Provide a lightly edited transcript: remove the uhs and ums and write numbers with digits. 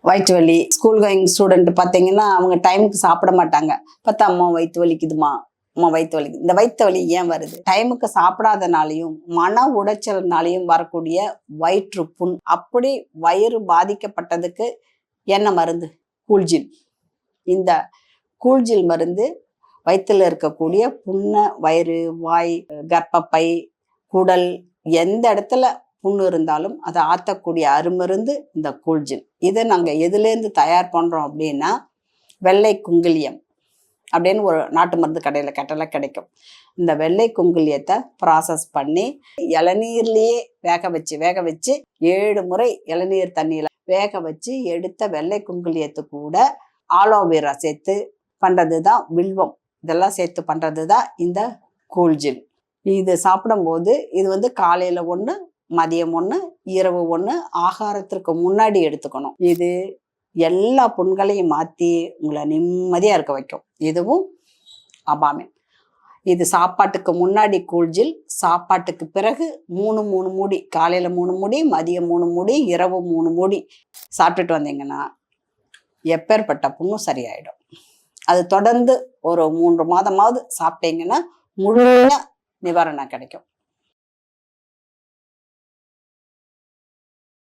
வயிற்று வலி, school going student பார்த்தீங்கன்னா அவங்க டைமுக்கு சாப்பிட மாட்டாங்க. பார்த்தா அம்மா வயிற்று வலிக்குதுமா, அம்மா வயிற்று வலிக்குது. இந்த வயிற்று வலி ஏன் வருது? டைமுக்கு சாப்பிடாதனாலையும் மன உடைச்சல்னாலையும் வரக்கூடிய வயிற்று புண். அப்படி வயிறு பாதிக்கப்பட்டதுக்கு என்ன மருந்து? கூல்ஜில். இந்த கூல்ஜில் மருந்து வயிற்றுல இருக்கக்கூடிய புண்ணை, வயிறு, வாய், கர்ப்பப்பை, குடல், எந்த இடத்துல புண்ணு இருந்தாலும் அதை ஆற்றக்கூடிய அருமருந்து இந்த கூல்ஜில். இதை நாங்கள் எதுலேருந்து தயார் பண்ணுறோம் அப்படின்னா, வெள்ளை குங்கிலியம் அப்படின்னு ஒரு நாட்டு மருந்து கடையில் கேட்டால கிடைக்கும். இந்த வெள்ளை குங்கிலியத்தை ப்ராசஸ் பண்ணி இளநீர்லேயே வேக வச்சு 7 முறை இளநீர் தண்ணியில் வேக வச்சு எடுத்த வெள்ளை குங்கிலியத்து கூட ஆலோவேரா சேர்த்து பண்ணுறது தான் வில்வம். இதெல்லாம் சேர்த்து பண்ணுறது தான் இந்த கூல்ஜில். இது சாப்பிடும்போது இது காலையில் 1, மதியம் 1, இரவு 1, ஆகாரத்திற்கு முன்னாடி எடுத்துக்கணும். இது எல்லா புண்களையும் மாற்றி உங்களை நிம்மதியாக இருக்க வைக்கும். இதுவும் அபாமின். இது சாப்பாட்டுக்கு முன்னாடி கூல்ஜில், சாப்பாட்டுக்கு பிறகு 3 மூடி, காலையில் 3 மூடி, மதியம் 3 மூடி, இரவு 3 மூடி சாப்பிட்டுட்டு வந்தீங்கன்னா எப்பேற்பட்ட புண்ணும் சரியாயிடும். அது தொடர்ந்து ஒரு 3 மாதமாவது சாப்பிட்டீங்கன்னா முழுமையாக நிவாரணம் கிடைக்கும்.